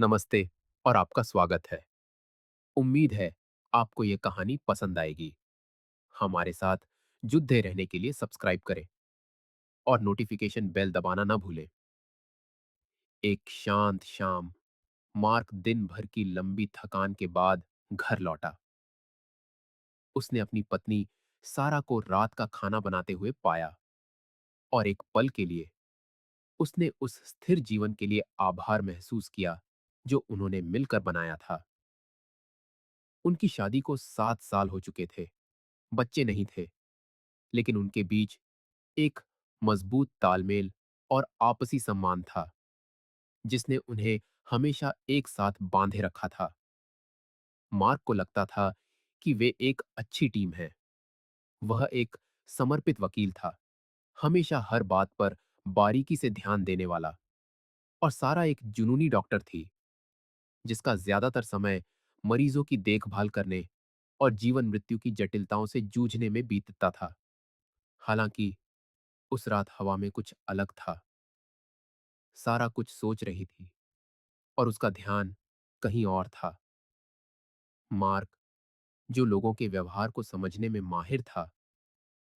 नमस्ते और आपका स्वागत है। उम्मीद है आपको ये कहानी पसंद आएगी। हमारे साथ जुड़े रहने के लिए सब्सक्राइब करें और नोटिफिकेशन बेल दबाना ना भूलें। एक शांत शाम, मार्क दिन भर की लंबी थकान के बाद घर लौटा। उसने अपनी पत्नी सारा को रात का खाना बनाते हुए पाया और एक पल के लिए उसने उस स्थिर जीवन के लिए आभार महसूस किया जो उन्होंने मिलकर बनाया था। उनकी शादी को 7 साल हो चुके थे। बच्चे नहीं थे, लेकिन उनके बीच एक मजबूत तालमेल और आपसी सम्मान था जिसने उन्हें हमेशा एक साथ बांधे रखा था। मार्क को लगता था कि वे एक अच्छी टीम है। वह एक समर्पित वकील था, हमेशा हर बात पर बारीकी से ध्यान देने वाला। और सारा एक जुनूनी डॉक्टर थी जिसका ज्यादातर समय मरीजों की देखभाल करने और जीवन मृत्यु की जटिलताओं से जूझने में बीतता था। हालांकि उस रात हवा में कुछ अलग था। सारा कुछ सोच रही थी और उसका ध्यान कहीं और था। मार्क, जो लोगों के व्यवहार को समझने में माहिर था,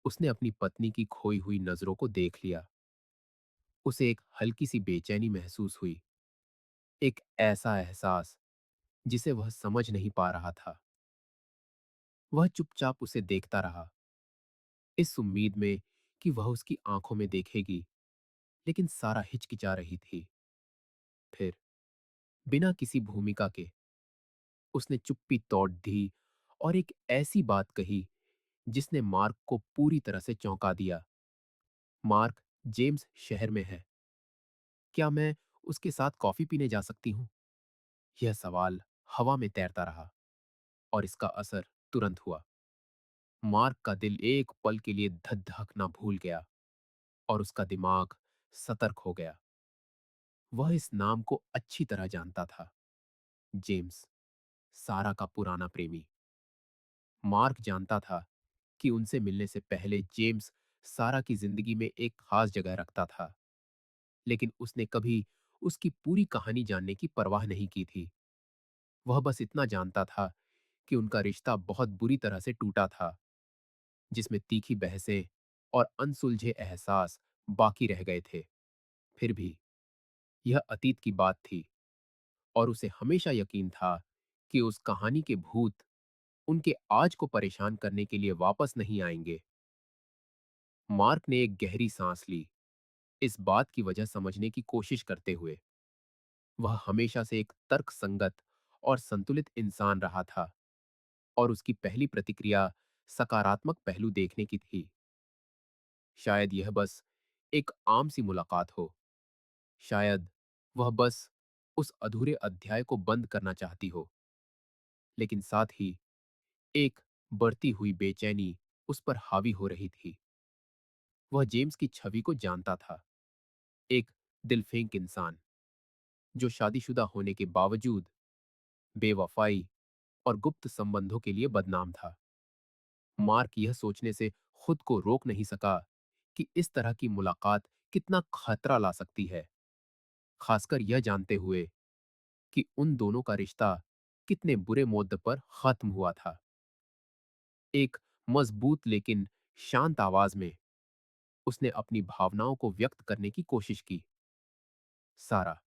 उसने अपनी पत्नी की खोई हुई नजरों को देख लिया। उसे एक हल्की सी बेचैनी महसूस हुई, एक ऐसा एहसास जिसे वह समझ नहीं पा रहा था। वह चुपचाप उसे देखता रहा, इस उम्मीद में कि वह उसकी आंखों में देखेगी, लेकिन सारा हिचकिचा रही थी। फिर, बिना किसी भूमिका के, उसने चुप्पी तोड़ दी और एक ऐसी बात कही जिसने मार्क को पूरी तरह से चौंका दिया। मार्क, जेम्स शहर में है। क्या मैं उसके साथ कॉफी पीने जा सकती हूं? यह सवाल हवा में तैरता रहा और इसका असर तुरंत हुआ। मार्क का दिल एक पल के लिए धक धकना भूल गया और उसका दिमाग सतर्क हो गया। वह इस नाम को अच्छी तरह जानता था। जेम्स, सारा का पुराना प्रेमी। मार्क जानता था कि उनसे मिलने से पहले जेम्स सारा की जिंदगी में एक खास जगह रखता था, लेकिन उसने कभी उसकी पूरी कहानी जानने की परवाह नहीं की थी। वह बस इतना जानता था कि उनका रिश्ता बहुत बुरी तरह से टूटा था, जिसमें तीखी बहसें और अनसुलझे एहसास बाकी रह गए थे। फिर भी यह अतीत की बात थी और उसे हमेशा यकीन था कि उस कहानी के भूत उनके आज को परेशान करने के लिए वापस नहीं आएंगे। मार्क ने एक गहरी सांस ली, इस बात की वजह समझने की कोशिश करते हुए। वह हमेशा से एक तर्कसंगत और संतुलित इंसान रहा था और उसकी पहली प्रतिक्रिया सकारात्मक पहलू देखने की थी। शायद यह बस एक आम सी मुलाकात हो। शायद वह बस उस अधूरे अध्याय को बंद करना चाहती हो। लेकिन साथ ही एक बढ़ती हुई बेचैनी उस पर हावी हो रही थी। वह जेम्स की छवि को जानता था, एक दिलफेंक इंसान जो शादीशुदा होने के बावजूद बेवफाई और गुप्त संबंधों के लिए बदनाम था। मार्क यह सोचने से खुद को रोक नहीं सका कि इस तरह की मुलाकात कितना खतरा ला सकती है, खासकर यह जानते हुए कि उन दोनों का रिश्ता कितने बुरे मोड़ पर खत्म हुआ था। एक मजबूत लेकिन शांत आवाज में उसने अपनी भावनाओं को व्यक्त करने की कोशिश की। सारा,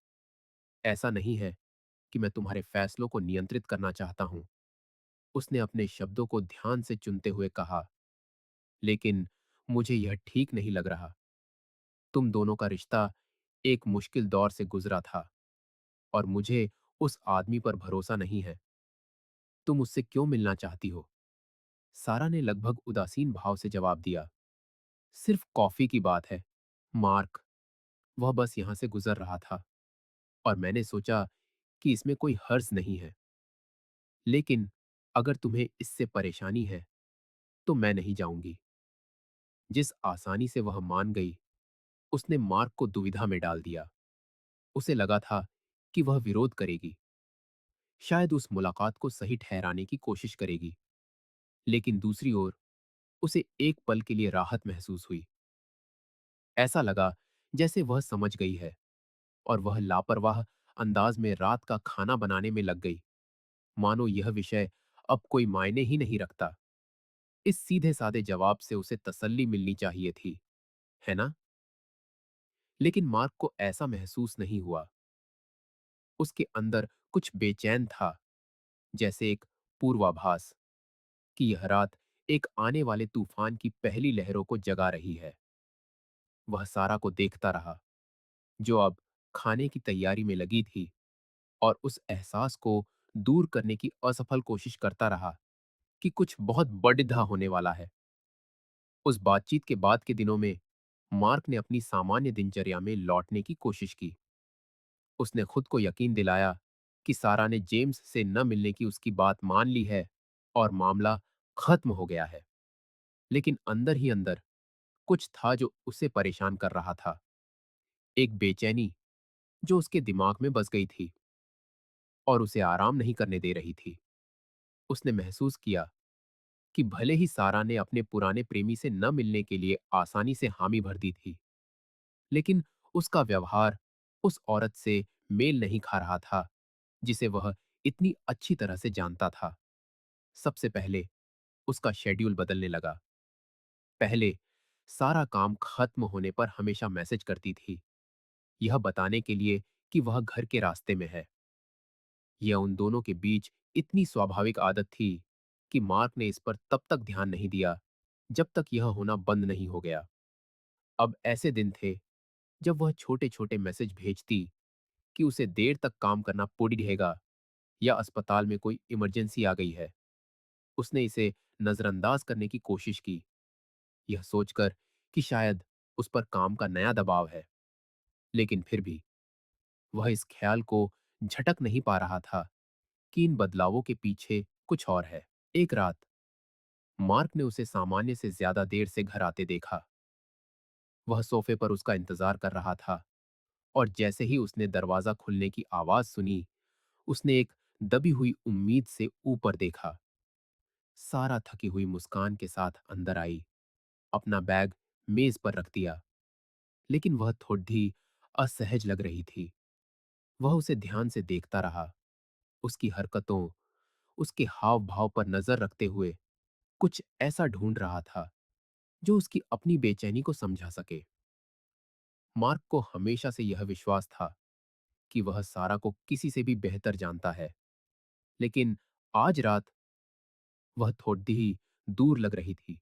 ऐसा नहीं है कि मैं तुम्हारे फैसलों को नियंत्रित करना चाहता हूं, उसने अपने शब्दों को ध्यान से चुनते हुए कहा। लेकिन मुझे यह ठीक नहीं लग रहा। तुम दोनों का रिश्ता एक मुश्किल दौर से गुजरा था और मुझे उस आदमी पर भरोसा नहीं है। तुम उससे क्यों मिलना चाहती हो? सारा ने लगभग उदासीन भाव से जवाब दिया। सिर्फ कॉफी की बात है, मार्क। वह बस यहां से गुजर रहा था और मैंने सोचा कि इसमें कोई हर्ज नहीं है। लेकिन अगर तुम्हें इससे परेशानी है तो मैं नहीं जाऊंगी। जिस आसानी से वह मान गई, उसने मार्क को दुविधा में डाल दिया। उसे लगा था कि वह विरोध करेगी, शायद उस मुलाकात को सही ठहराने की कोशिश करेगी। लेकिन दूसरी ओर उसे एक पल के लिए राहत महसूस हुई। ऐसा लगा जैसे वह समझ गई है और वह लापरवाह अंदाज में रात का खाना बनाने में लग गई, मानो यह विषय अब कोई मायने ही नहीं रखता। इस सीधे साधे जवाब से उसे तसल्ली मिलनी चाहिए थी, है ना? लेकिन मार्क को ऐसा महसूस नहीं हुआ। उसके अंदर कुछ बेचैन था, जैसे एक पूर्वाभास कि यह रात एक आने वाले तूफान की पहली लहरों को जगा रही है। वह सारा को देखता रहा, जो अब खाने की तैयारी में लगी थी, और उस एहसास को दूर करने की असफल कोशिश करता रहा कि कुछ बहुत बड़िधा होने वाला है। उस बातचीत के बाद के दिनों में मार्क ने अपनी सामान्य दिनचर्या में लौटने की कोशिश की। उसने खुद को यकीन दिलाया कि सारा ने जेम्स से न मिलने की उसकी बात मान ली है और मामला खत्म हो गया है। लेकिन अंदर ही अंदर कुछ था जो उसे परेशान कर रहा था, एक बेचैनी जो उसके दिमाग में बस गई थी और उसे आराम नहीं करने दे रही थी। उसने महसूस किया कि भले ही सारा ने अपने पुराने प्रेमी से न मिलने के लिए आसानी से हामी भर दी थी, लेकिन उसका व्यवहार उस औरत से मेल नहीं खा रहा था जिसे वह इतनी अच्छी तरह से जानता था। सबसे पहले उसका शेड्यूल बदलने लगा। पहले सारा काम खत्म होने पर हमेशा मैसेज करती थी, यह बताने के लिए कि वह घर के रास्ते में है। यह उन दोनों के बीच इतनी स्वाभाविक आदत थी कि मार्क ने इस पर तब तक ध्यान नहीं दिया जब तक यह होना बंद नहीं हो गया। अब ऐसे दिन थे जब वह छोटे छोटे मैसेज भेजती कि उसे देर तक काम करना पड़ रहेगा या अस्पताल में कोई इमरजेंसी आ गई है। उसने इसे नजरअंदाज करने की कोशिश की, यह सोचकर कि शायद उस पर काम का नया दबाव है। लेकिन फिर भी वह इस ख्याल को झटक नहीं पा रहा था कि इन बदलावों के पीछे कुछ और है। एक रात मार्क ने उसे सामान्य से ज्यादा देर से घर आते देखा। वह सोफे पर उसका इंतजार कर रहा था, और जैसे ही उसने दरवाजा खुलने की आवाज सुनी, उसने एक दबी हुई उम्मीद से ऊपर देखा। सारा थकी हुई मुस्कान के साथ अंदर आई, अपना बैग मेज पर रख दिया, लेकिन वह थोड़ी असहज लग रही थी। वह उसे ध्यान से देखता रहा, उसकी हरकतों, उसके हाव भाव पर नजर रखते हुए कुछ ऐसा ढूंढ रहा था जो उसकी अपनी बेचैनी को समझा सके। मार्क को हमेशा से यह विश्वास था कि वह सारा को किसी से भी बेहतर जानता है, लेकिन आज रात वह थोड़ी ही दूर लग रही थी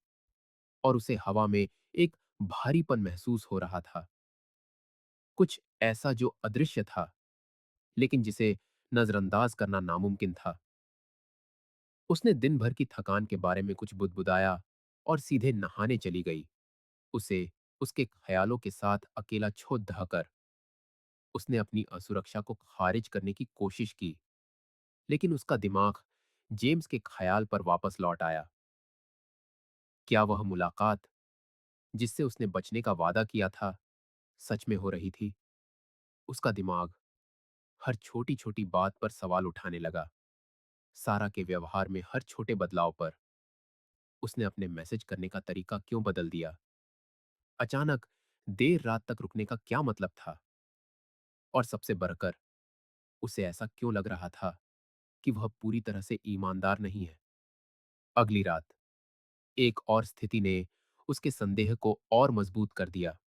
और उसे हवा में एक भारीपन महसूस हो रहा था, कुछ ऐसा जो अदृश्य था लेकिन जिसे नजरअंदाज करना नामुमकिन था। उसने दिन भर की थकान के बारे में कुछ बुदबुदाया और सीधे नहाने चली गई। उसे उसके ख्यालों के साथ अकेला छोड़ दहकर उसने अपनी असुरक्षा को खारिज करने की कोशिश की, लेकिन उसका दिमाग जेम्स के ख्याल पर वापस लौट आया। क्या वह मुलाकात जिससे उसने बचने का वादा किया था सच में हो रही थी? उसका दिमाग हर छोटी छोटी बात पर सवाल उठाने लगा, सारा के व्यवहार में हर छोटे बदलाव पर। उसने अपने मैसेज करने का तरीका क्यों बदल दिया? अचानक देर रात तक रुकने का क्या मतलब था? और सबसे बढ़कर उसे ऐसा क्यों लग रहा था कि वह पूरी तरह से ईमानदार नहीं है? अगली रात एक और स्थिति ने उसके संदेह को और मजबूत कर दिया।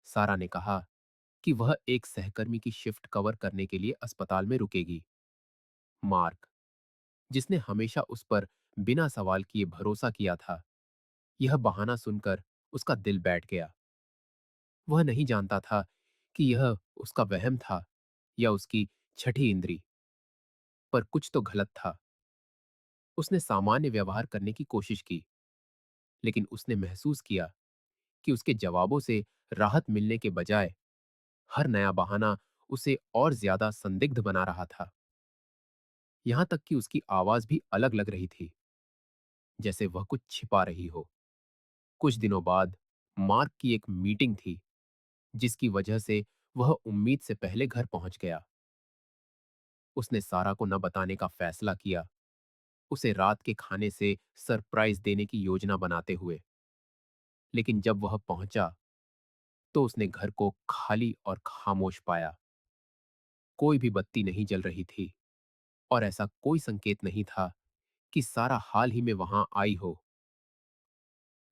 सारा ने कहा कि वह एक सहकर्मी की शिफ्ट कवर करने के लिए अस्पताल में रुकेगी। मार्क, जिसने हमेशा उस पर बिना सवाल किए भरोसा किया था, यह बहाना सुनकर उसका दिल बैठ गया। वह नहीं जानता था कि यह उसका वहम था या उसकी छठी इंद्री, पर कुछ तो गलत था। उसने सामान्य व्यवहार करने की कोशिश की, लेकिन उसने महसूस किया कि उसके जवाबों से राहत मिलने के बजाय हर नया बहाना उसे और ज्यादा संदिग्ध बना रहा था। यहां तक कि उसकी आवाज भी अलग लग रही थी, जैसे वह कुछ छिपा रही हो। कुछ दिनों बाद मार्क की एक मीटिंग थी जिसकी वजह से वह उम्मीद से पहले घर पहुंच गया। उसने सारा को न बताने का फैसला किया, उसे रात के खाने से सरप्राइज देने की योजना बनाते हुए। लेकिन जब वह पहुंचा तो उसने घर को खाली और खामोश पाया। कोई भी बत्ती नहीं जल रही थी और ऐसा कोई संकेत नहीं था कि सारा हाल ही में वहां आई हो।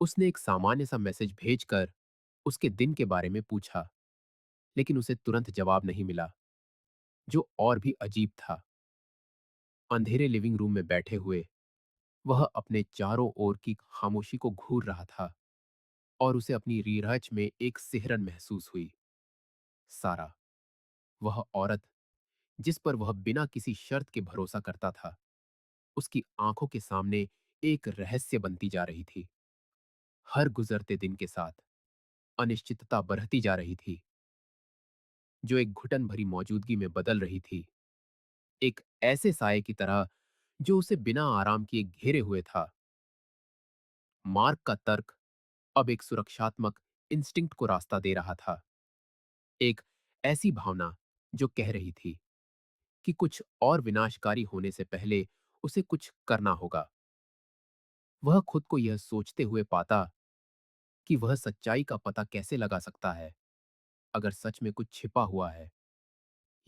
उसने एक सामान्य सा मैसेज भेजकर उसके दिन के बारे में पूछा, लेकिन उसे तुरंत जवाब नहीं मिला। जो और भी अजीब था, अंधेरे लिविंग रूम में बैठे हुए वह अपने चारों ओर की खामोशी को घूर रहा था और उसे अपनी रीरज में एक सिहरन महसूस हुई। सारा, वह औरत जिस पर वह बिना किसी शर्त के भरोसा करता था, उसकी आंखों के सामने एक रहस्य बनती जा रही थी। हर गुजरते दिन के साथ अनिश्चितता बढ़ती जा रही थी, जो एक घुटन भरी मौजूदगी में बदल रही थी, एक ऐसे साए की तरह जो उसे बिना आराम किए घेरे हुए था। मार्क का तर्क अब एक सुरक्षात्मक इंस्टिंक्ट को रास्ता दे रहा था, एक ऐसी भावना जो कह रही थी कि कुछ और विनाशकारी होने से पहले उसे कुछ करना होगा। वह खुद को यह सोचते हुए पाता कि वह सच्चाई का पता कैसे लगा सकता है अगर सच में कुछ छिपा हुआ है।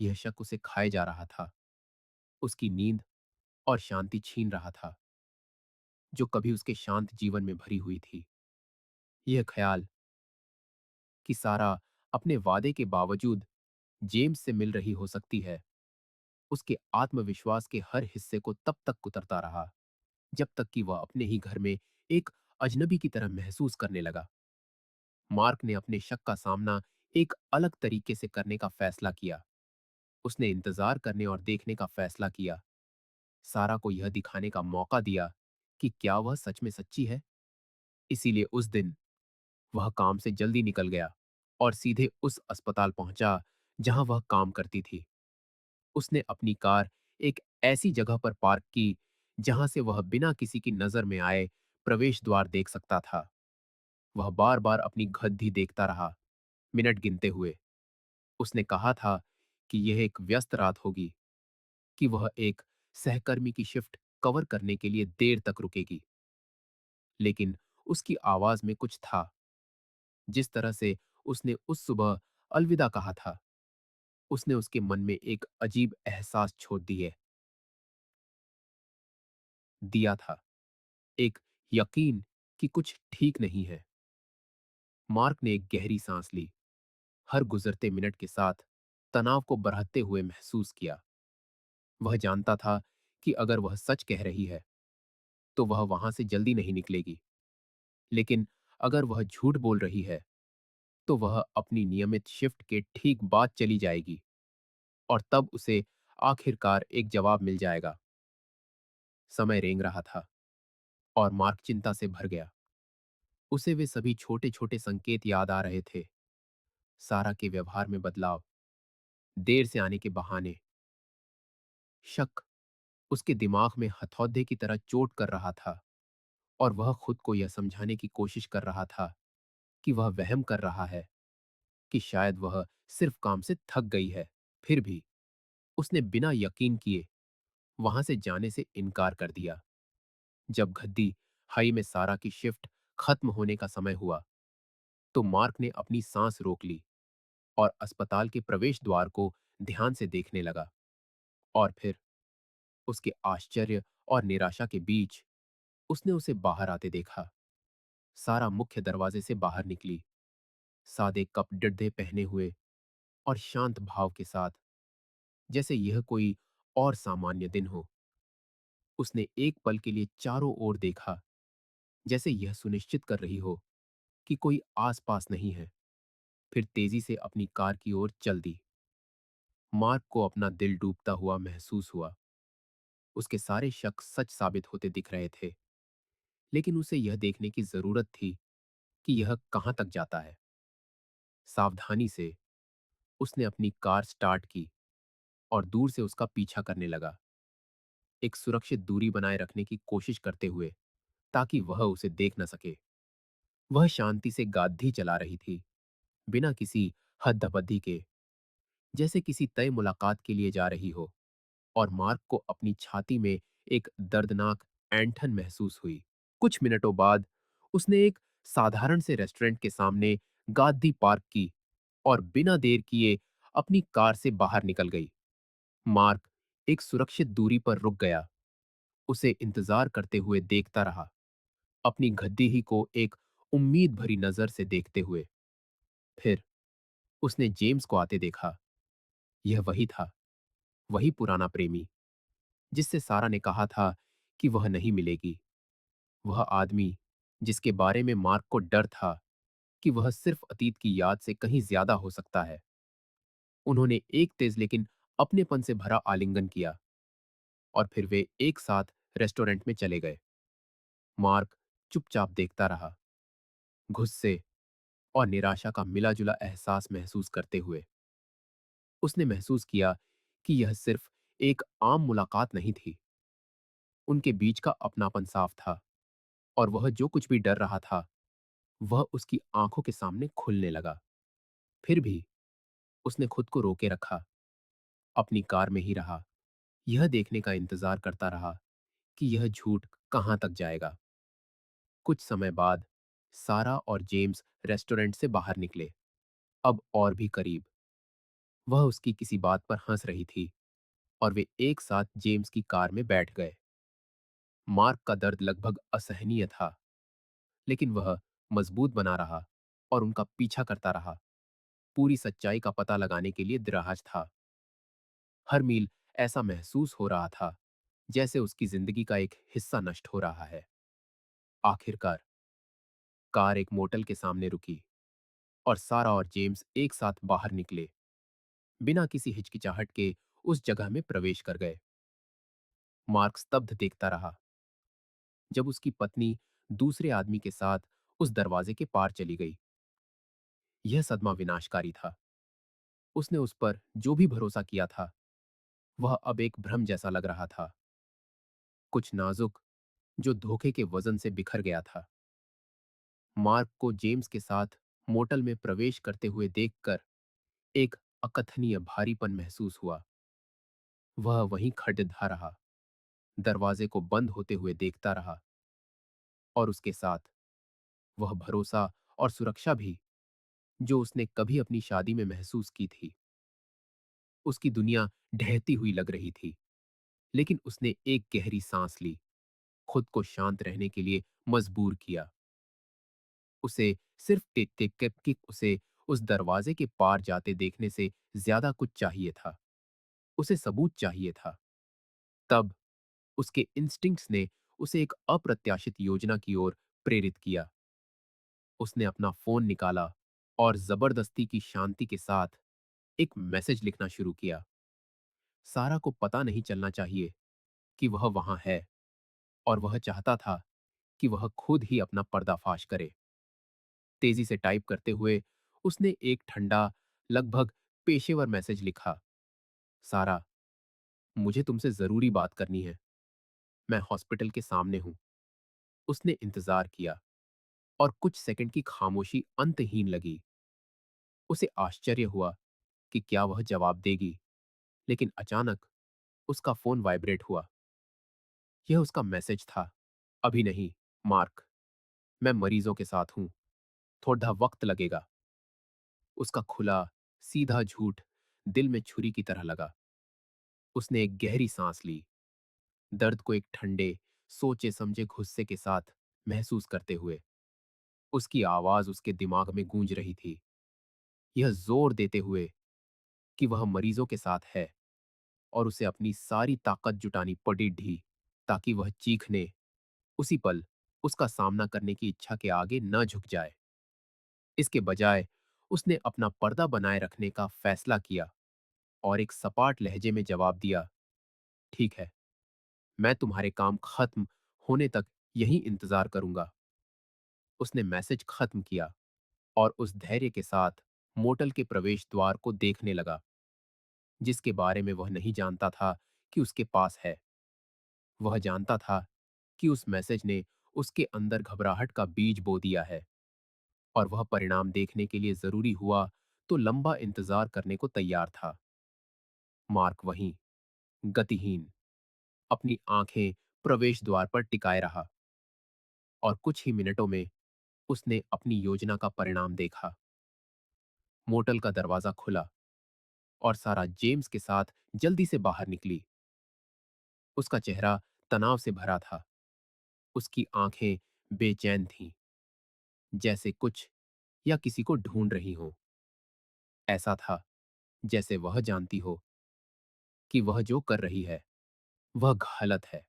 यह शक उसे खाए जा रहा था, उसकी नींद और शांति छीन रहा था, जो कभी उसके शांत जीवन में भरी हुई थी। यह ख्याल कि सारा अपने वादे के बावजूद जेम्स से मिल रही हो सकती है, उसके आत्मविश्वास के हर हिस्से को तब तक कुतरता रहा जब तक कि वह अपने ही घर में एक अजनबी की तरह महसूस करने लगा। मार्क ने अपने शक का सामना एक अलग तरीके से करने का फैसला किया। उसने इंतजार करने और देखने का फैसला किया, सारा को यह दिखाने का मौका दिया कि क्या वह सच में सच्ची है। इसीलिए उस दिन वह काम से जल्दी निकल गया और सीधे उस अस्पताल पहुंचा जहां वह काम करती थी। उसने अपनी कार एक ऐसी जगह पर पार्क की जहां से वह बिना किसी की नजर में आए प्रवेश द्वार देख सकता था। वह बार बार अपनी गद्दी देखता रहा, मिनट गिनते हुए। उसने कहा था कि यह एक व्यस्त रात होगी, कि वह एक सहकर्मी की शिफ्ट कवर करने के लिए देर तक रुकेगी। लेकिन उसकी आवाज में कुछ था, जिस तरह से उसने उस सुबह अलविदा कहा था, उसने उसके मन में एक अजीब एहसास छोड़ दिया था, एक यकीन कि कुछ ठीक नहीं है। मार्क ने एक गहरी सांस ली, हर गुजरते मिनट के साथ तनाव को बढ़ते हुए महसूस किया। वह जानता था कि अगर वह सच कह रही है तो वह वहां से जल्दी नहीं निकलेगी, लेकिन अगर वह झूठ बोल रही है तो वह अपनी नियमित शिफ्ट के ठीक बाद चली जाएगी और तब उसे आखिरकार एक जवाब मिल जाएगा। समय रेंग रहा था और मार्क चिंता से भर गया। उसे वे सभी छोटे छोटे संकेत याद आ रहे थे, सारा के व्यवहार में बदलाव, देर से आने के बहाने। शक उसके दिमाग में हथौदे की तरह चोट कर रहा था और वह खुद को यह समझाने की कोशिश कर रहा था कि वह वहम कर रहा है, कि शायद वह सिर्फ काम से थक गई है। फिर भी उसने बिना यकीन किए वहां से जाने से इनकार कर दिया। जब घद्दी हाई में सारा की शिफ्ट खत्म होने का समय हुआ तो मार्क ने अपनी सांस रोक ली और अस्पताल के प्रवेश द्वार को ध्यान से देखने लगा। और फिर उसके आश्चर्य और निराशा के बीच उसने उसे बाहर आते देखा। सारा मुख्य दरवाजे से बाहर निकली, सादे कपड़े पहने हुए और शांत भाव के साथ, जैसे यह कोई और सामान्य दिन हो। उसने एक पल के लिए चारों ओर देखा, जैसे यह सुनिश्चित कर रही हो कि कोई आसपास नहीं है। फिर तेजी से अपनी कार की ओर चल दी। मार्क को अपना दिल डूबता हुआ महसूस हुआ। उसके सारे शक सच साबित होते दिख रहे थे, लेकिन उसे यह देखने की जरूरत थी कि यह कहां तक जाता है। सावधानी से उसने अपनी कार स्टार्ट की और दूर से उसका पीछा करने लगा, एक सुरक्षित दूरी बनाए रखने की कोशिश करते हुए, ताकि वह उसे देख न सके। वह शांति से गाड़ी चला रही थी, बिना किसी हद्दबद्दी के, जैसे किसी तय मुलाकात के लिए जा रही हो। और मार्क को अपनी छाती में एक दर्दनाक ऐंठन महसूस हुई। कुछ मिनटों बाद उसने एक साधारण से रेस्टोरेंट के सामने गाड़ी पार्क की और बिना देर किए अपनी कार से बाहर निकल गई। मार्क एक सुरक्षित दूरी पर रुक गया, उसे इंतजार करते हुए देखता रहा, अपनी गद्दी ही को एक उम्मीद भरी नजर से देखते हुए। फिर उसने जेम्स को आते देखा। यह वही था, वही पुराना प्रेमी, जिससे सारा ने कहा था कि वह नहीं मिलेगी। वह आदमी जिसके बारे में मार्क को डर था कि वह सिर्फ अतीत की याद से कहीं ज्यादा हो सकता है। उन्होंने एक तेज लेकिन अपनेपन से भरा आलिंगन किया और फिर वे एक साथ रेस्टोरेंट में चले गए। मार्क चुपचाप देखता रहा, गुस्से और निराशा का मिला-जुला एहसास महसूस करते हुए। उसने महसूस किया कि यह सिर्फ एक आम मुलाकात नहीं थी। उनके बीच का अपनापन साफ था और वह जो कुछ भी डर रहा था, वह उसकी आंखों के सामने खुलने लगा। फिर भी उसने खुद को रोके रखा, अपनी कार में ही रहा, यह देखने का इंतजार करता रहा कि यह झूठ कहां तक जाएगा। कुछ समय बाद सारा और जेम्स रेस्टोरेंट से बाहर निकले, अब और भी करीब। वह उसकी किसी बात पर हंस रही थी और वे एक साथ जेम्स की कार में बैठ गए। मार्क का दर्द लगभग असहनीय था, लेकिन वह मजबूत बना रहा और उनका पीछा करता रहा, पूरी सच्चाई का पता लगाने के लिए दिराज था। हर मील ऐसा महसूस हो रहा था जैसे उसकी जिंदगी का एक हिस्सा नष्ट हो रहा है। आखिरकार कार एक मोटल के सामने रुकी और सारा और जेम्स एक साथ बाहर निकले, बिना किसी हिचकिचाहट के उस जगह में प्रवेश कर गए। मार्क स्तब्ध देखता रहा जब उसकी पत्नी दूसरे आदमी के साथ उस दरवाजे के पार चली गई। यह सदमा विनाशकारी था। उसने उस पर जो भी भरोसा किया था, वह अब एक भ्रम जैसा लग रहा था, कुछ नाजुक जो धोखे के वजन से बिखर गया था। मार्क को जेम्स के साथ मोटल में प्रवेश करते हुए देखकर एक अकथनीय भारीपन महसूस हुआ। वह वहीं खड़े रहा, दरवाजे को बंद होते हुए देखता रहा और उसके साथ वह भरोसा और सुरक्षा भी जो उसने कभी अपनी शादी में महसूस की थी। उसकी दुनिया ढहती हुई लग रही थी, लेकिन उसने एक गहरी सांस ली, खुद को शांत रहने के लिए मजबूर किया। उसे सिर्फ टिक कि उसे उस दरवाजे के पार जाते देखने से ज्यादा कुछ चाहिए था। उसे सबूत चाहिए था। तब उसके इंस्टिंक्ट्स ने उसे एक अप्रत्याशित योजना की ओर प्रेरित किया। उसने अपना फोन निकाला और जबरदस्ती की शांति के साथ एक मैसेज लिखना शुरू किया। सारा को पता नहीं चलना चाहिए कि वह वहां है और वह चाहता था कि वह खुद ही अपना पर्दाफाश करे। तेजी से टाइप करते हुए उसने एक ठंडा, लगभग पेशेवर मैसेज लिखा। सारा, मुझे तुमसे जरूरी बात करनी है। मैं हॉस्पिटल के सामने हूं। उसने इंतजार किया और कुछ सेकंड की खामोशी अंतहीन लगी। उसे आश्चर्य हुआ कि क्या वह जवाब देगी, लेकिन अचानक उसका फोन वाइब्रेट हुआ। यह उसका मैसेज था। अभी नहीं, मार्क। मैं मरीजों के साथ हूं। थोड़ा वक्त लगेगा। उसका खुला, सीधा झूठ दिल में छुरी की तरह लगा। उसने एक गहरी सांस ली, दर्द को एक ठंडे, सोचे समझे गुस्से के साथ महसूस करते हुए। उसकी आवाज उसके दिमाग में गूंज रही थी, यह जोर देते हुए कि वह मरीजों के साथ है और उसे अपनी सारी ताकत जुटानी पड़ी ताकि वह चीखने उसी पल उसका सामना करने की इच्छा के आगे न झुक जाए। इसके बजाय उसने अपना पर्दा बनाए रखने का फैसला किया और एक सपाट लहजे में जवाब दिया, ठीक है, मैं तुम्हारे काम खत्म होने तक यहीं इंतजार करूंगा। उसने मैसेज खत्म किया और उस धैर्य के साथ मोटल के प्रवेश द्वार को देखने लगा, जिसके बारे में वह नहीं जानता था कि उसके पास है। वह जानता था कि उस मैसेज ने उसके अंदर घबराहट का बीज बो दिया है और वह परिणाम देखने के लिए जरूरी हुआ तो लंबा इंतजार करने को तैयार था। मार्क वहीं, गतिहीन, अपनी आंखें प्रवेश द्वार पर टिकाए रहा और कुछ ही मिनटों में उसने अपनी योजना का परिणाम देखा। मोटल का दरवाजा खुला और सारा जेम्स के साथ जल्दी से बाहर निकली। उसका चेहरा तनाव से भरा था। उसकी आंखें बेचैन थीं, जैसे कुछ या किसी को ढूंढ रही हों। ऐसा था जैसे वह जानती हो कि वह जो कर रही है वह गलत है,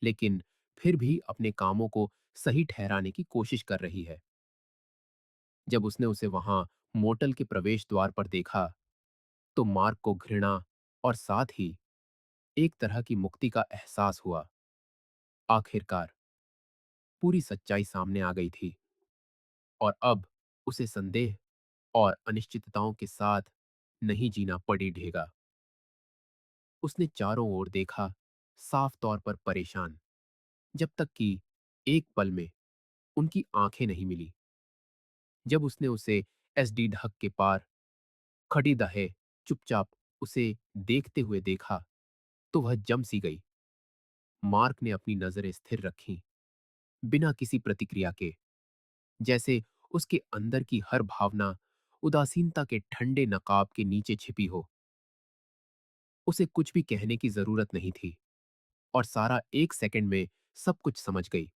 लेकिन फिर भी अपने कामों को सही ठहराने की कोशिश कर रही है। जब उसने उसे वहां मोटल के प्रवेश द्वार पर देखा, तो मार्क को घृणा और साथ ही एक तरह की मुक्ति का एहसास हुआ। आखिरकार पूरी सच्चाई सामने आ गई थी और अब उसे संदेह और अनिश्चितताओं के साथ नहीं जीना पड़ी ढेगा। उसने चारों ओर देखा, साफ तौर पर परेशान, जब तक कि एक पल में उनकी आंखें नहीं मिली। जब उसने उसे एसडी ढक के पार खड़ी दहे चुपचाप उसे देखते हुए देखा, तो वह जम सी गई। मार्क ने अपनी नजरें स्थिर रखीं, बिना किसी प्रतिक्रिया के, जैसे उसके अंदर की हर भावना उदासीनता के ठंडे नकाब के नीचे छिपी हो। उसे कुछ भी कहने की जरूरत नहीं थी और सारा एक सेकंड में सब कुछ समझ गई।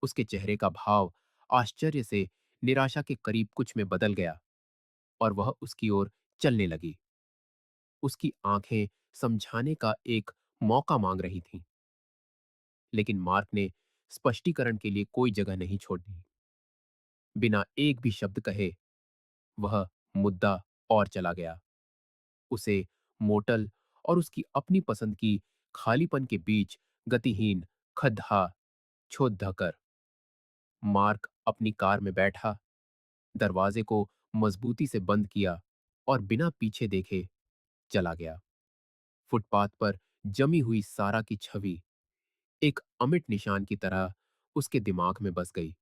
उसके चेहरे का भाव आश्चर्य से निराशा के करीब कुछ में बदल गया और वह उसकी ओर चलने लगी। उसकी आंखें समझाने का एक मौका मांग रही थीं, लेकिन मार्क ने स्पष्टीकरण के लिए कोई जगह नहीं छोड़ी। बिना एक भी शब्द कहे वह मुद्दा और चला गया। उसे मोटल और उसकी अपनी पसंद की खालीपन के बीच गतिहीन खद्धा छोड़ कर मार्क अपनी कार में बैठा, दरवाजे को मजबूती से बंद किया और बिना पीछे देखे चला गया। फुटपाथ पर जमी हुई सारा की छवि एक अमिट निशान की तरह उसके दिमाग में बस गई।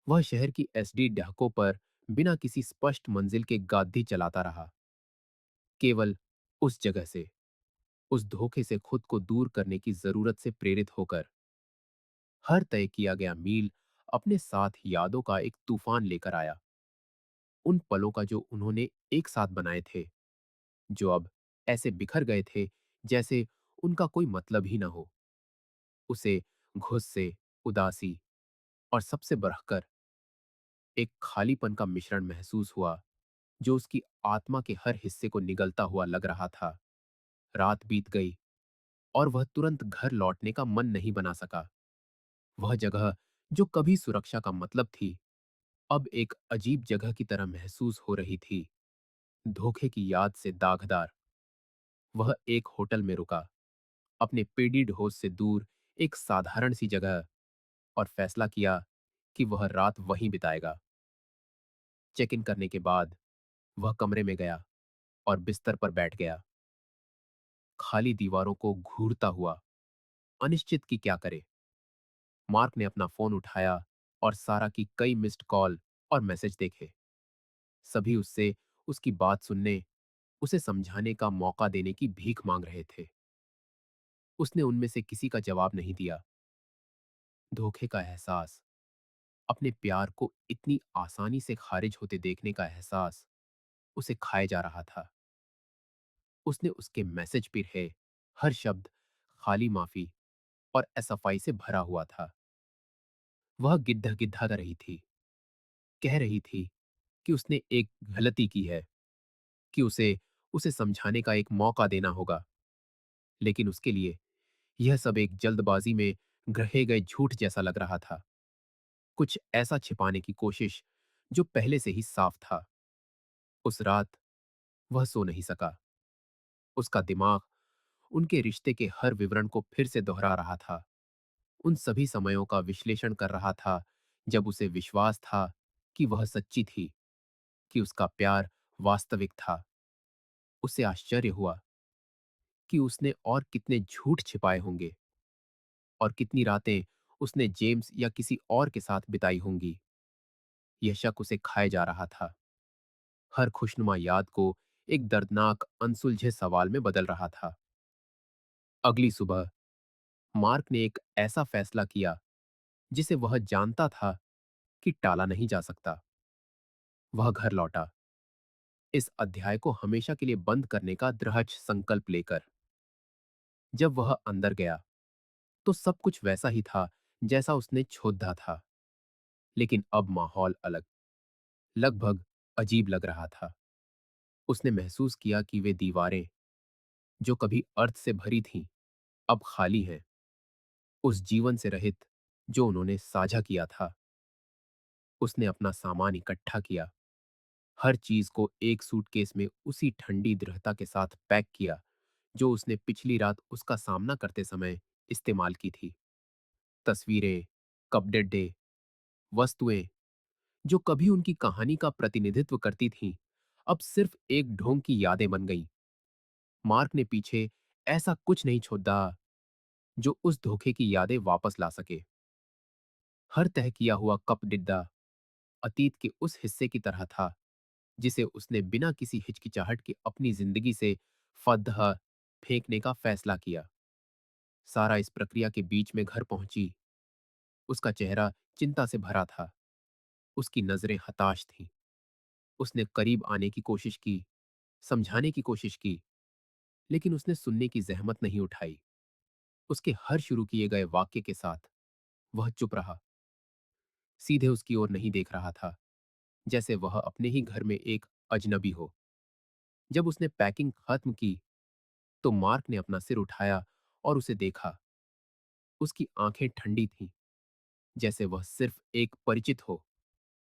वह शहर की एसडी डहकों पर बिना किसी स्पष्ट मंजिल के गादी चलाता रहा, केवल उस जगह से, उस धोखे से खुद को दूर करने की जरूरत से प्रेरित होकर। हर तय किया गया मील अपने साथ यादों का एक तूफान लेकर आया, उन पलों का जो उन्होंने एक साथ बनाए थे, जो अब ऐसे बिखर गए थे जैसे उनका कोई मतलब ही ना हो। उसे गुस्से, उदासी और सबसे बढ़कर एक खालीपन का मिश्रण महसूस हुआ, जो उसकी आत्मा के हर हिस्से को निगलता हुआ लग रहा था। रात बीत गई और वह तुरंत घर लौटने का मन नहीं बना सका। वह जगह जो कभी सुरक्षा का मतलब थी, अब एक अजीब जगह की तरह महसूस हो रही थी, धोखे की याद से दागदार। वह एक होटल में रुका, अपने पेडीड होस्ट से दूर एक साधारण सी जगह, और फैसला किया कि वह रात वहीं बिताएगा। चेक इन करने के बाद वह कमरे में गया और बिस्तर पर बैठ गया, खाली दीवारों को घूरता हुआ, अनिश्चित कि क्या करे। मार्क ने अपना फोन उठाया और सारा की कई मिस्ड कॉल और मैसेज देखे। सभी उससे उसकी बात सुनने, उसे समझाने का मौका देने की भीख मांग रहे थे। उसने उनमें से किसी का जवाब नहीं दिया। धोखे का एहसास, अपने प्यार को इतनी आसानी से खारिज होते देखने का एहसास उसे खाए जा रहा था। उसने उसके मैसेज पे है हर शब्द खाली माफी और असफाई से भरा हुआ था। वह गिद्ध गिद्धा रही थी, कह रही थी कि उसने एक गलती की है, कि उसे उसे समझाने का एक मौका देना होगा, लेकिन उसके लिए यह सब एक जल्दबाजी में ग्रहे गए झूठ जैसा लग रहा था, कुछ ऐसा छिपाने की कोशिश जो पहले से ही साफ था। उस रात वह सो नहीं सका। उसका दिमाग उनके रिश्ते के हर विवरण को फिर से दोहरा रहा था, उन सभी समयों का विश्लेषण कर रहा था जब उसे विश्वास था कि वह सच्ची थी, कि उसका प्यार वास्तविक था। उसे आश्चर्य हुआ कि उसने और कितने झूठ छिपाए होंगे और कितनी रातें उसने जेम्स या किसी और के साथ बिताई होंगी। यह शक उसे खाए जा रहा था, हर खुशनुमा याद को एक दर्दनाक अनसुलझे सवाल में बदल रहा था। अगली सुबह मार्क ने एक ऐसा फैसला किया जिसे वह जानता था कि टाला नहीं जा सकता। वह घर लौटा, इस अध्याय को हमेशा के लिए बंद करने का दृढ़ संकल्प लेकर। जब वह अंदर गया तो सब कुछ वैसा ही था जैसा उसने छोड़ा था, लेकिन अब माहौल अलग, लगभग अजीब लग रहा था। उसने महसूस किया कि वे दीवारें जो कभी अर्थ से भरी थीं अब खाली हैं, उस जीवन से रहित जो उन्होंने साझा किया था। उसने अपना सामान इकट्ठा किया, हर चीज को एक सूटकेस में उसी ठंडी दृढ़ता के साथ पैक किया जो उसने पिछली रात उसका सामना करते समय इस्तेमाल की थी। तस्वीरें, कपड़े, वस्तुएं जो कभी उनकी कहानी का प्रतिनिधित्व करती थीं, अब सिर्फ एक ढोंग की यादें बन गईं। मार्क ने पीछे ऐसा कुछ नहीं छोड़ा जो उस धोखे की यादें वापस ला सके। हर तय किया हुआ कप डिड्डा अतीत के उस हिस्से की तरह था जिसे उसने बिना किसी हिचकिचाहट के अपनी जिंदगी से फतह फेंकने का फैसला किया। सारा इस प्रक्रिया के बीच में घर पहुंची। उसका चेहरा चिंता से भरा था, उसकी नजरें हताश थीं। उसने करीब आने की कोशिश की, समझाने की कोशिश की, लेकिन उसने सुनने की जहमत नहीं उठाई। उसके हर शुरू किए गए वाक्य के साथ वह चुप रहा, सीधे उसकी ओर नहीं देख रहा था, जैसे वह अपने ही घर में एक अजनबी हो। जब उसने पैकिंग खत्म की तो मार्क ने अपना सिर उठाया और उसे देखा। उसकी आंखें ठंडी थीं, जैसे वह सिर्फ एक परिचित हो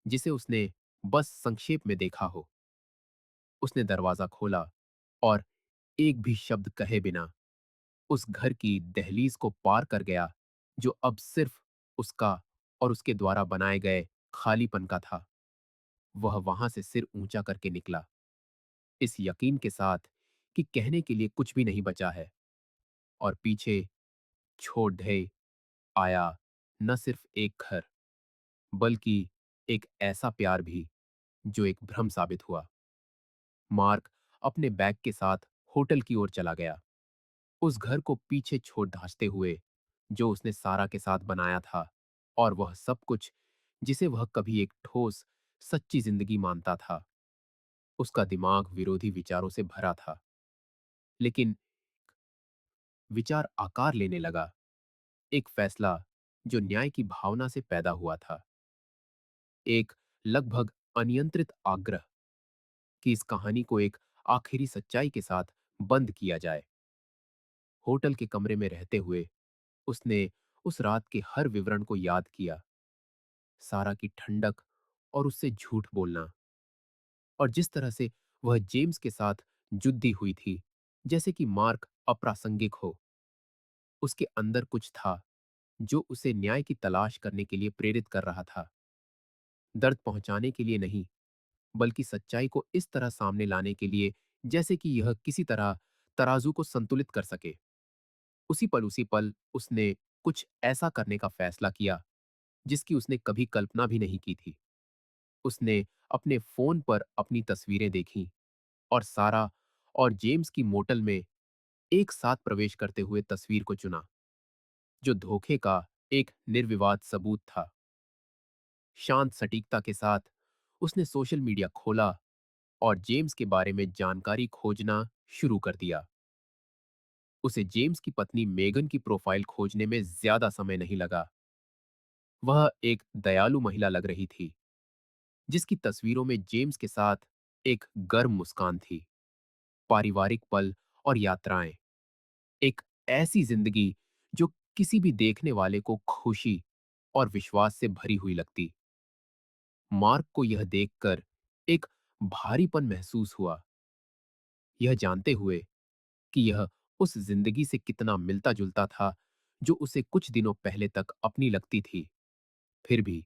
जिसे उसने बस संक्षेप में देखा हो। उसने दरवाजा खोला और एक भी शब्द कहे बिना उस घर की दहलीज को पार कर गया जो अब सिर्फ उसका और उसके द्वारा बनाए गए खालीपन का था। वह वहां से सिर ऊंचा करके निकला, इस यकीन के साथ कि कहने के लिए कुछ भी नहीं बचा है, और पीछे छोड़ ढे आया न सिर्फ एक घर, बल्कि एक ऐसा प्यार भी जो एक भ्रम साबित हुआ। मार्क अपने बैग के साथ होटल की ओर चला गया, उस घर को पीछे छोड़ धांचते हुए जो उसने सारा के साथ बनाया था, और वह सब कुछ जिसे वह कभी एक ठोस सच्ची जिंदगी मानता था। उसका दिमाग विरोधी विचारों से भरा था, लेकिन विचार आकार लेने लगा, एक फैसला जो न्याय की भावना से पैदा हुआ था, एक लगभग अनियंत्रित आग्रह कि इस कहानी को एक आखिरी सच्चाई के साथ बंद किया जाए। होटल के कमरे में रहते हुए उसने उस रात के हर विवरण को याद किया, सारा की ठंडक और उससे झूठ बोलना, और जिस तरह से वह जेम्स के साथ जुद्दी हुई थी, जैसे कि मार्क अप्रासंगिक हो। उसके अंदर कुछ था जो उसे न्याय की तलाश करने के लिए प्रेरित कर रहा था, दर्द पहुंचाने के लिए नहीं, बल्कि सच्चाई को इस तरह सामने लाने के लिए जैसे कि यह किसी तरह तराजू को संतुलित कर सके। उसी पल उसने कुछ ऐसा करने का फैसला किया जिसकी उसने कभी कल्पना भी नहीं की थी। उसने अपने फोन पर अपनी तस्वीरें देखीं और सारा और जेम्स की मोटल में एक साथ प्रवेश करते हुए तस्वीर को चुना, जो धोखे का एक निर्विवाद सबूत था। शांत सटीकता के साथ उसने सोशल मीडिया खोला और जेम्स के बारे में जानकारी खोजना शुरू कर दिया। उसे जेम्स की पत्नी मेगन की प्रोफाइल खोजने में ज्यादा समय नहीं लगा। वह एक दयालु महिला लग रही थी, जिसकी तस्वीरों में जेम्स के साथ एक गर्म मुस्कान थी, पारिवारिक पल और यात्राएं, एक ऐसी जिंदगी जो किसी भी देखने वाले को खुशी और विश्वास से भरी हुई लगती। मार्क को यह देखकर एक भारीपन महसूस हुआ, यह जानते हुए कि यह उस जिंदगी से कितना मिलता जुलता था जो उसे कुछ दिनों पहले तक अपनी लगती थी। फिर भी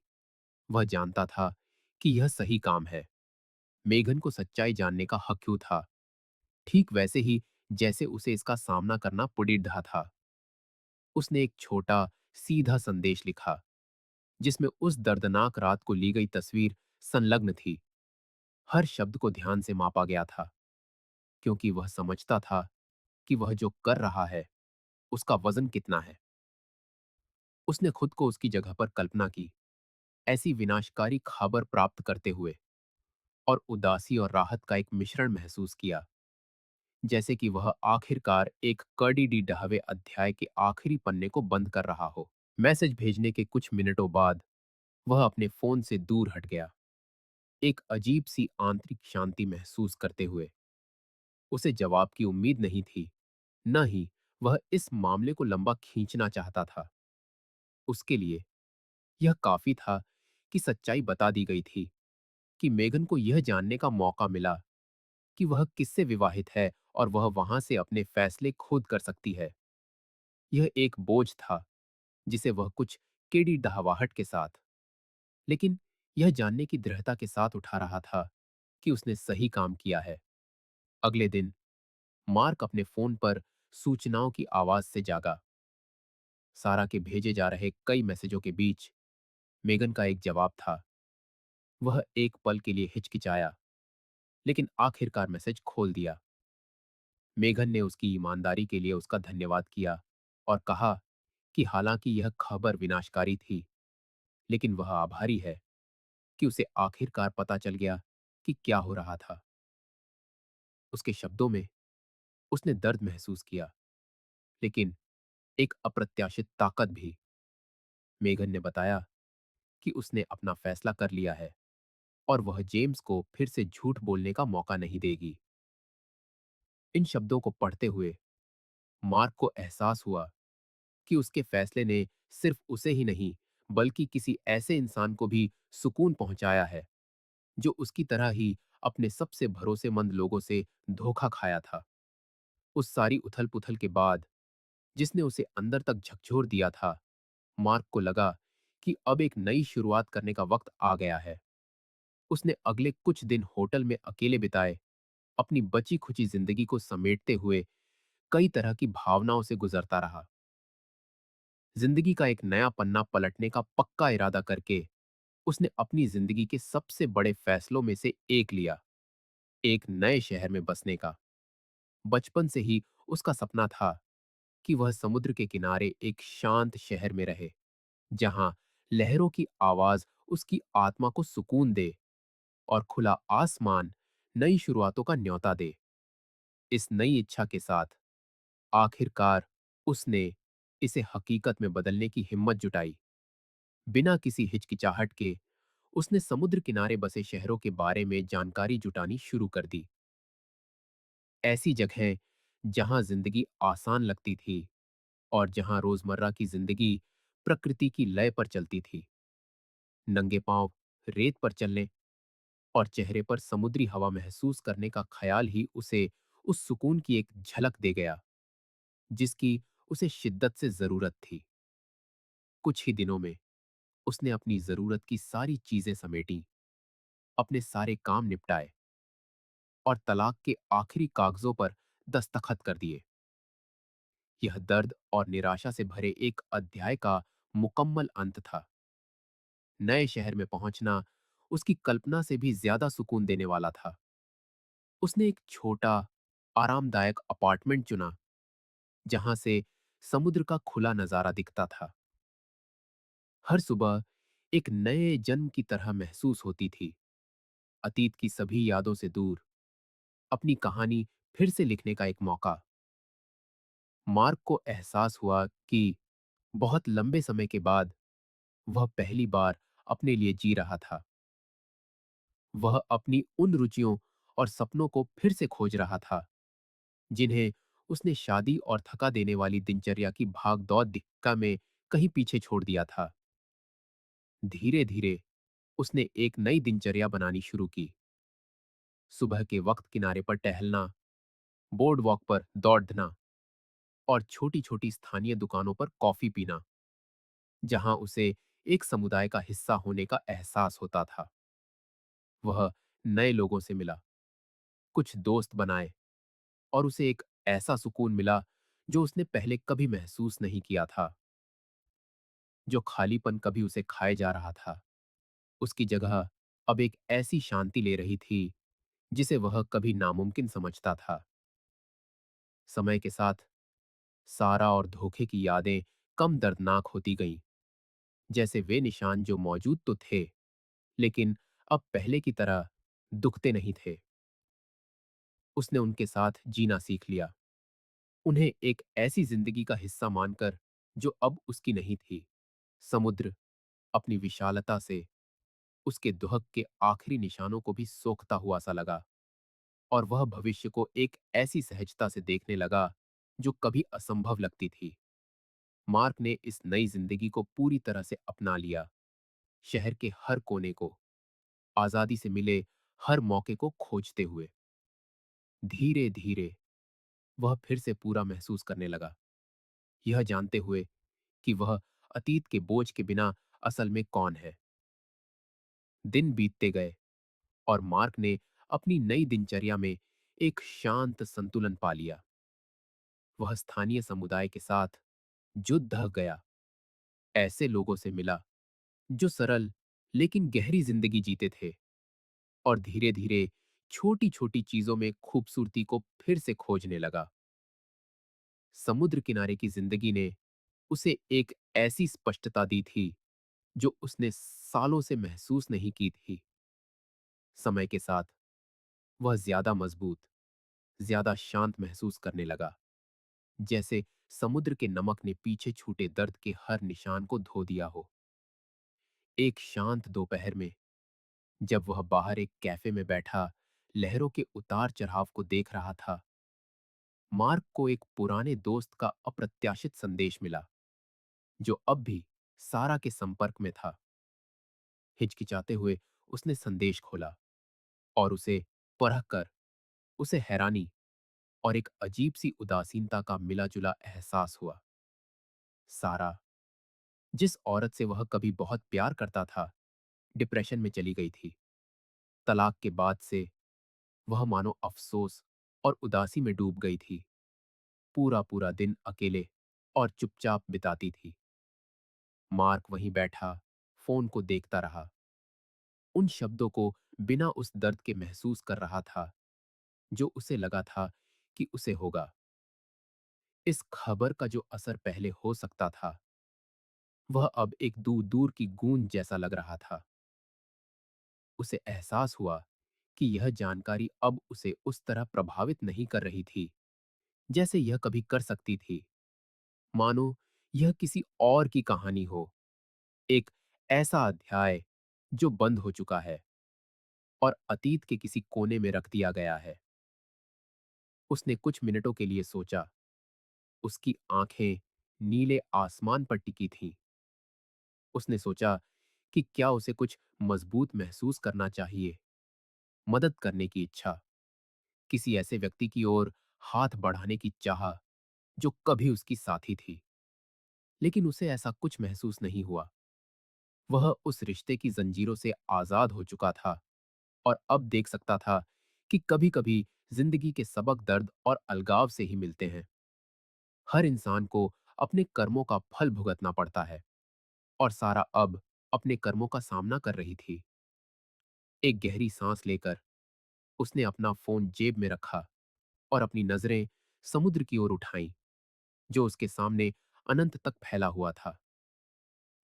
वह जानता था कि यह सही काम है। मेघन को सच्चाई जानने का हक क्यों था, ठीक वैसे ही जैसे उसे इसका सामना करना पुडिढ़ा था। उसने एक छोटा सीधा संदेश लिखा जिसमें उस दर्दनाक रात को ली गई तस्वीर संलग्न थी। हर शब्द को ध्यान से मापा गया था, क्योंकि वह समझता था कि वह जो कर रहा है उसका वजन कितना है। उसने खुद को उसकी जगह पर कल्पना की, ऐसी विनाशकारी खबर प्राप्त करते हुए। और उदासी और राहत का एक मिश्रण महसूस किया, जैसे कि वह आखिरकार एक कड़ी डी डहावे अध्याय के आखिरी पन्ने को बंद कर रहा हो। मैसेज भेजने के कुछ मिनटों बाद वह अपने फोन से दूर हट गया, एक अजीब सी आंतरिक शांति महसूस करते हुए। उसे जवाब की उम्मीद नहीं थी, न ही वह इस मामले को लंबा खींचना चाहता था। उसके लिए यह काफी था कि सच्चाई बता दी गई थी, कि मेगन को यह जानने का मौका मिला कि वह किससे विवाहित है और वह वहां से अपने फैसले खुद कर सकती है। यह एक बोझ था जिसे वह कुछ केड़ी डहावाहट के साथ, लेकिन यह जानने की दृढ़ता के साथ उठा रहा था कि उसने सही काम किया है। अगले दिन मार्क अपने फोन पर सूचनाओं की आवाज से जागा। सारा के भेजे जा रहे कई मैसेजों के बीच मेगन का एक जवाब था। वह एक पल के लिए हिचकिचाया, लेकिन आखिरकार मैसेज खोल दिया। मेघन ने उसकी ईमानदारी के लिए उसका धन्यवाद किया और कहा कि हालांकि यह खबर विनाशकारी थी, लेकिन वह आभारी है कि उसे आखिरकार पता चल गया कि क्या हो रहा था। उसके शब्दों में उसने दर्द महसूस किया, लेकिन एक अप्रत्याशित ताकत भी। मेघन ने बताया कि उसने अपना फैसला कर लिया है और वह जेम्स को फिर से झूठ बोलने का मौका नहीं देगी। इन शब्दों को पढ़ते हुए मार्क को एहसास हुआ कि उसके फैसले ने सिर्फ उसे ही नहीं, बल्कि किसी ऐसे इंसान को भी सुकून पहुंचाया है जो उसकी तरह ही अपने सबसे भरोसेमंद लोगों से धोखा खाया था। उस सारी उथल पुथल के बाद, जिसने उसे अंदर तक झकझोर दिया था, मार्क को लगा कि अब एक नई शुरुआत करने का वक्त आ गया है। उसने अगले कुछ दिन होटल में अकेले बिताए, अपनी बची खुची जिंदगी को समेटते हुए कई तरह की भावनाओं से गुजरता रहा। जिंदगी का एक नया पन्ना पलटने का पक्का इरादा करके उसने अपनी जिंदगी के सबसे बड़े फैसलों में से एक लिया, एक नए शहर में बसने का। बचपन से ही उसका सपना था कि वह समुद्र के किनारे एक शांत शहर में रहे, जहां लहरों की आवाज उसकी आत्मा को सुकून दे और खुला आसमान नई शुरुआतों का न्योता दे। इस नई इच्छा के साथ आखिरकार उसने इसे हकीकत में बदलने की हिम्मत जुटाई। बिना किसी हिचकिचाहट के उसने समुद्र किनारे बसे शहरों के बारे में जानकारी जुटानी शुरू कर दी। ऐसी जगहें जहां जिंदगी आसान लगती थी और जहां रोजमर्रा की जिंदगी प्रकृति की लय पर चलती थी। नंगे पांव रेत पर चलने और चेहरे पर समुद्री हवा महसूस करने का ख्याल ही उसे उस सुकून की एक झलक दे गया, जिसकी उसे शिद्दत से जरूरत थी। कुछ ही दिनों में उसने अपनी जरूरत की सारी चीजें समेटी, अपने सारे काम निपटाए और तलाक के आखिरी कागजों पर दस्तखत कर दिए। यह दर्द और निराशा से भरे एक अध्याय का मुकम्मल अंत था। नए शहर में पहुंचना उसकी कल्पना से भी ज्यादा सुकून देने वाला था। उसने एक छोटा, आरामदायक अपार्टमेंट चुना, जहां से समुद्र का खुला नजारा दिखता था। हर सुबह एक नए जन्म की तरह महसूस होती थी, अतीत की सभी यादों से दूर, अपनी कहानी फिर से लिखने का एक मौका। मार्क को एहसास हुआ कि बहुत लंबे समय के बाद वह पहली बार अपने लिए जी रहा था। वह अपनी उन रुचियों और सपनों को फिर से खोज रहा था, जिन्हें उसने शादी और थका देने वाली दिनचर्या की भाग-दौड़ दिक्कत में कहीं पीछे छोड़ दिया था। धीरे-धीरे उसने एक नई दिनचर्या बनानी शुरू की। सुबह के वक्त किनारे पर टहलना, बोर्ड वॉक पर दौड़ना और छोटी-छोटी स्थानीय दुकानों पर कॉफी पीना, जहां उसे एक समुदाय का हिस्सा होने का एहसास होता था। वह नए लोगों से मिला, कुछ दोस्त बनाए और उसे एक ऐसा सुकून मिला जो उसने पहले कभी महसूस नहीं किया था। जो खालीपन कभी उसे खाए जा रहा था, उसकी जगह अब एक ऐसी शांति ले रही थी जिसे वह कभी नामुमकिन समझता था। समय के साथ सारा और धोखे की यादें कम दर्दनाक होती गईं, जैसे वे निशान जो मौजूद तो थे, लेकिन अब पहले की तरह दुखते नहीं थे। उसने उनके साथ जीना सीख लिया, उन्हें एक ऐसी जिंदगी का हिस्सा मानकर जो अब उसकी नहीं थी। समुद्र अपनी विशालता से उसके दुहक के आखिरी निशानों को भी सोखता हुआ सा लगा, और वह भविष्य को एक ऐसी सहजता से देखने लगा जो कभी असंभव लगती थी। मार्क ने इस नई जिंदगी को पूरी तरह से अपना लिया, शहर के हर कोने को, आजादी से मिले हर मौके को खोजते हुए। धीरे धीरे वह फिर से पूरा महसूस करने लगा, यह जानते हुए कि वह अतीत के बोझ के बिना असल में कौन है। दिन बीतते गए और मार्क ने अपनी नई दिनचर्या में एक शांत संतुलन पा लिया। वह स्थानीय समुदाय के साथ जुड़ ढह गया, ऐसे लोगों से मिला जो सरल लेकिन गहरी जिंदगी जीते थे, और धीरे धीरे छोटी छोटी चीजों में खूबसूरती को फिर से खोजने लगा। समुद्र किनारे की जिंदगी ने उसे एक ऐसी स्पष्टता दी थी जो उसने सालों से महसूस नहीं की थी। समय के साथ वह ज्यादा मजबूत, ज्यादा शांत महसूस करने लगा, जैसे समुद्र के नमक ने पीछे छूटे दर्द के हर निशान को धो दिया हो। एक शांत दोपहर में जब वह बाहर एक कैफे में बैठा लहरों के उतार चढ़ाव को देख रहा था, मार्क को एक पुराने दोस्त का अप्रत्याशित संदेश मिला, जो अब भी सारा के संपर्क में था। हिचकिचाते हुए उसने संदेश खोला, और उसे पढ़कर उसे हैरानी और एक अजीब सी उदासीनता का मिला जुला एहसास हुआ। सारा, जिस औरत से वह कभी बहुत प्यार करता था, डिप्रेशन में चली गई थी। तलाक के बाद से वह मानो अफसोस और उदासी में डूब गई थी। पूरा पूरा दिन अकेले और चुपचाप बिताती थी। मार्क वहीं बैठा फोन को देखता रहा, उन शब्दों को बिना उस दर्द के महसूस कर रहा था जो उसे लगा था कि उसे होगा। इस खबर का जो असर पहले हो सकता था, वह अब एक दूर दूर की गूंज जैसा लग रहा था। उसे एहसास हुआ कि यह जानकारी अब उसे उस तरह प्रभावित नहीं कर रही थी जैसे यह कभी कर सकती थी। मानो यह किसी और की कहानी हो, एक ऐसा अध्याय जो बंद हो चुका है और अतीत के किसी कोने में रख दिया गया है। उसने कुछ मिनटों के लिए सोचा। उसकी आंखें नीले आसमान पर टिकी थीं। उसने सोचा कि क्या उसे कुछ मजबूत महसूस करना चाहिए, मदद करने की इच्छा, किसी ऐसे व्यक्ति की ओर हाथ बढ़ाने की चाह जो कभी उसकी साथी थी। लेकिन उसे ऐसा कुछ महसूस नहीं हुआ। वह उस रिश्ते की जंजीरों से आजाद हो चुका था, और अब देख सकता था कि कभी-कभी जिंदगी के सबक दर्द और अलगाव से ही मिलते हैं। हर इंसान को अपने कर्मों का फल भुगतना पड़ता है, और सारा अब अपने कर्मों का सामना कर रही थी। एक गहरी सांस लेकर उसने अपना फोन जेब में रखा और अपनी नजरें समुद्र की ओर उठाईं, जो उसके सामने अनंत तक फैला हुआ था।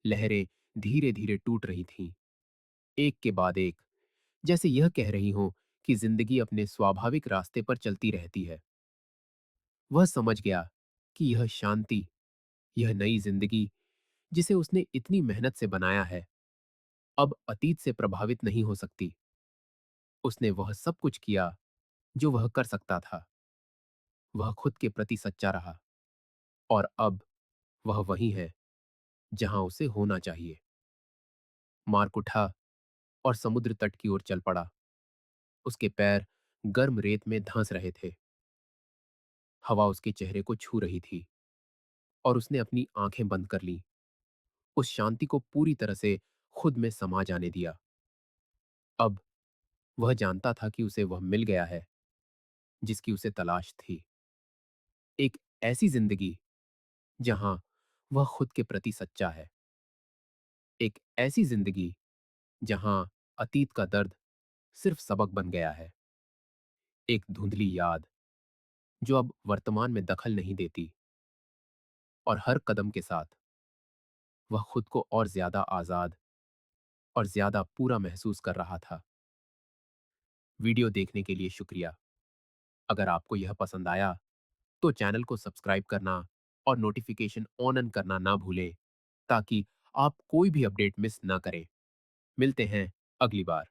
लहरें धीरे धीरे टूट रही थीं, एक के बाद एक, जैसे यह कह रही हों कि जिंदगी अपने स्वाभाविक रास्ते पर चलती रहती है। वह समझ गया कि यह शांति, यह नई जिंदगी जिसे उसने इतनी मेहनत से बनाया है, अब अतीत से प्रभावित नहीं हो सकती। उसने वह सब कुछ किया जो वह कर सकता था। वह खुद के प्रति सच्चा रहा, और अब वह वही है जहां उसे होना चाहिए। मार्क उठा और समुद्र तट की ओर चल पड़ा। उसके पैर गर्म रेत में धंस रहे थे। हवा उसके चेहरे को छू रही थी, और उसने अपनी आंखें बंद कर लीं, उस शांति को पूरी तरह से खुद में समा जाने दिया। अब वह जानता था कि उसे वह मिल गया है जिसकी उसे तलाश थी। एक ऐसी जिंदगी जहां वह खुद के प्रति सच्चा है। एक ऐसी जिंदगी जहां अतीत का दर्द सिर्फ सबक बन गया है। एक धुंधली याद जो अब वर्तमान में दखल नहीं देती, और हर कदम के साथ वह खुद को और ज्यादा आजाद और ज्यादा पूरा महसूस कर रहा था। वीडियो देखने के लिए शुक्रिया। अगर आपको यह पसंद आया तो चैनल को सब्सक्राइब करना और नोटिफिकेशन ऑन करना ना भूलें ताकि आप कोई भी अपडेट मिस ना करें। मिलते हैं अगली बार।